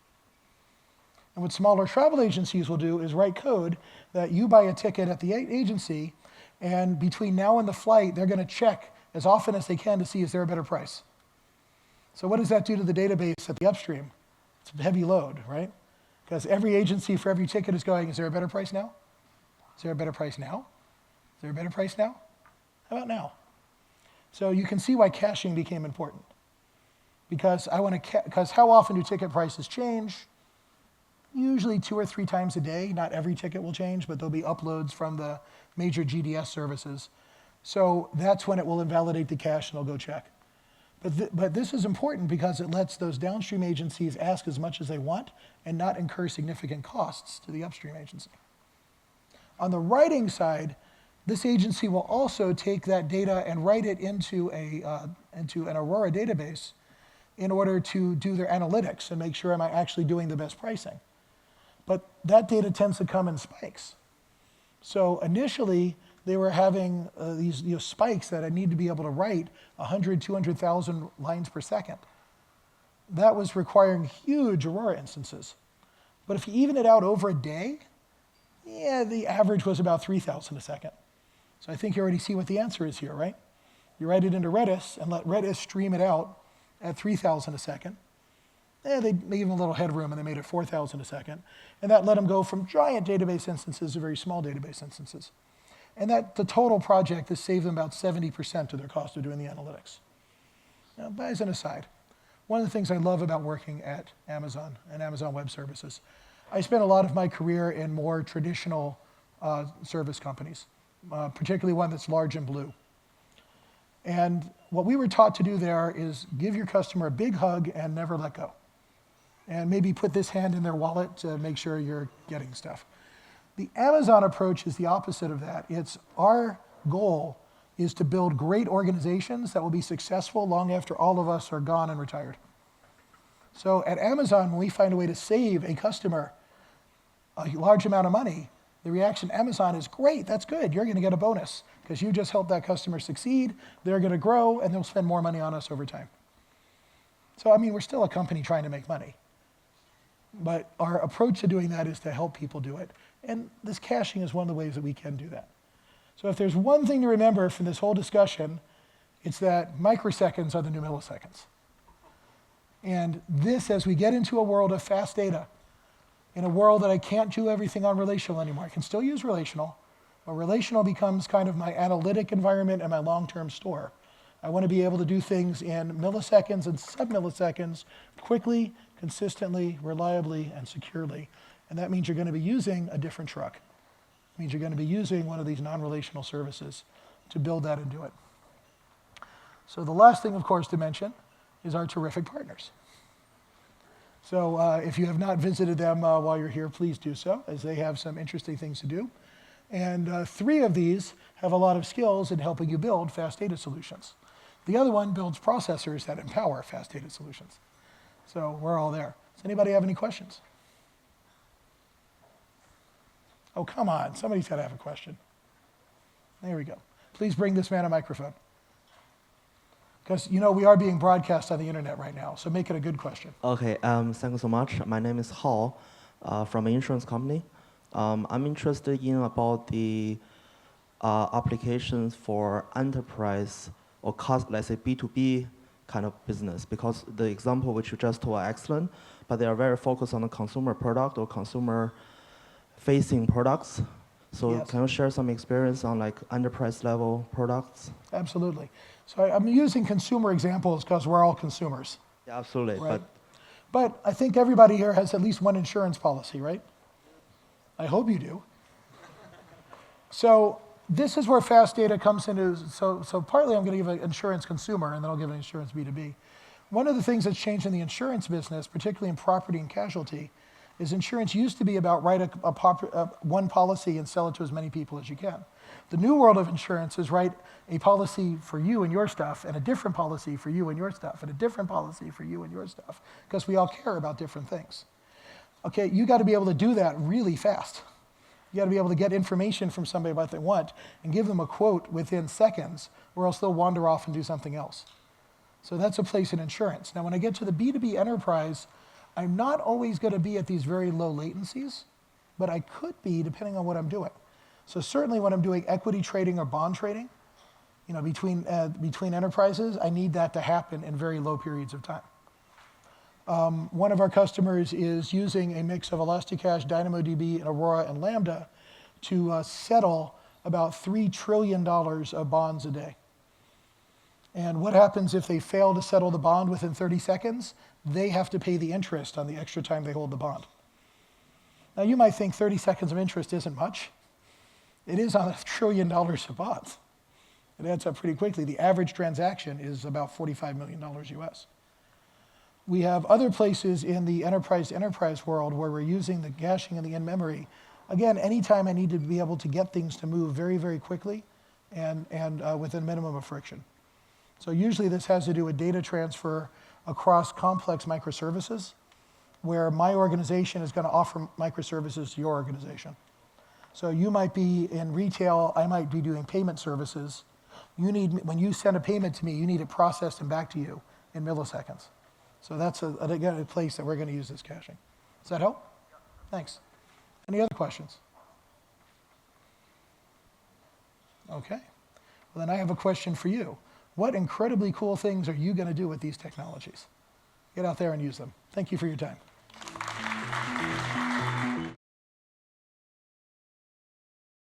And what smaller travel agencies will do is write code that you buy a ticket at the agency, and between now and the flight, they're going to check as often as they can to see is there a better price. So what does that do to the database at the upstream? It's a heavy load, right? Because every agency for every ticket is going, is there a better price now? Is there a better price now? Is there a better price now? How about now? So you can see why caching became important. Because how often do ticket prices change? Usually 2 or 3 times a day. Not every ticket will change, but there'll be uploads from the major GDS services. So that's when it will invalidate the cache and it'll go check. But this is important because it lets those downstream agencies ask as much as they want and not incur significant costs to the upstream agency. On the writing side, this agency will also take that data and write it into an Aurora database in order to do their analytics and make sure am I actually doing the best pricing. But that data tends to come in spikes. So initially, they were having these spikes that I need to be able to write 100, 200,000 lines per second. That was requiring huge Aurora instances. But if you even it out over a day, yeah, the average was about 3,000 a second. So I think you already see what the answer is here, right? You write it into Redis and let Redis stream it out at 3,000 a second. They gave them a little headroom and they made it 4,000 a second. And that let them go from giant database instances to very small database instances. And that the total project has saved them about 70% of their cost of doing the analytics. Now, as an aside, one of the things I love about working at Amazon and Amazon Web Services, I spent a lot of my career in more traditional service companies, particularly one that's large and blue. And what we were taught to do there is give your customer a big hug and never let go. And maybe put this hand in their wallet to make sure you're getting stuff. The Amazon approach is the opposite of that. It's our goal is to build great organizations that will be successful long after all of us are gone and retired. So at Amazon, when we find a way to save a customer a large amount of money, the reaction Amazon is, great, that's good. You're going to get a bonus because you just helped that customer succeed. They're going to grow, and they'll spend more money on us over time. So, I mean, we're still a company trying to make money. But our approach to doing that is to help people do it. And this caching is one of the ways that we can do that. So if there's one thing to remember from this whole discussion, it's that microseconds are the new milliseconds. And this, as we get into a world of fast data, in a world that I can't do everything on relational anymore, I can still use relational, but relational becomes kind of my analytic environment and my long-term store. I want to be able to do things in milliseconds and sub-milliseconds quickly, consistently, reliably, and securely. And that means you're going to be using a different truck. It means you're going to be using one of these non-relational services to build that and do it. So the last thing, of course, to mention is our terrific partners. So if you have not visited them while you're here, please do so, as they have some interesting things to do. And 3 of these have a lot of skills in helping you build fast data solutions. The other one builds processors that empower fast data solutions. So we're all there. Does anybody have any questions? Oh, come on. Somebody's got to have a question. There we go. Please bring this man a microphone. Because, you know, we are being broadcast on the internet right now, so make it a good question. Okay, thank you so much. My name is Hao from an insurance company. I'm interested in about the applications for enterprise or let's say B2B kind of business, because the example which you just told are excellent, but they are very focused on the consumer product or consumer facing products. So Yes. can you share some experience on like enterprise level products? Absolutely. So I'm using consumer examples because we're all consumers. Yeah, absolutely. Right. But I think everybody here has at least one insurance policy, right? I hope you do. So this is where fast data comes into, so partly I'm going to give an insurance consumer, and then I'll give an insurance B2B. One of the things that's changed in the insurance business, particularly in property and casualty, is insurance used to be about write one policy and sell it to as many people as you can. The new world of insurance is write a policy for you and your stuff, and a different policy for you and your stuff, and a different policy for you and your stuff, because we all care about different things. Okay, you got to be able to do that really fast. You got to be able to get information from somebody about what they want and give them a quote within seconds, or else they'll wander off and do something else. So that's a place in insurance. Now, when I get to the B2B enterprise, I'm not always going to be at these very low latencies, but I could be depending on what I'm doing. So certainly when I'm doing equity trading or bond trading, you know, between enterprises, I need that to happen in very low periods of time. One of our customers is using a mix of Elasticache, DynamoDB, and Aurora and Lambda to settle about $3 trillion of bonds a day. And what happens if they fail to settle the bond within 30 seconds? They have to pay the interest on the extra time they hold the bond. Now you might think 30 seconds of interest isn't much. It is on $1 trillion of bonds. It adds up pretty quickly. The average transaction is about $45 million US. We have other places in the enterprise world where we're using the caching and the in-memory. Again, anytime I need to be able to get things to move very, very quickly and with a minimum of friction. So usually this has to do with data transfer across complex microservices, where my organization is going to offer microservices to your organization. So you might be in retail, I might be doing payment services. When you send a payment to me, you need it processed and back to you in milliseconds. So that's again a place that we're going to use this caching. Does that help? Yeah. Thanks. Any other questions? Okay. Well, then I have a question for you. What incredibly cool things are you going to do with these technologies? Get out there and use them. Thank you for your time.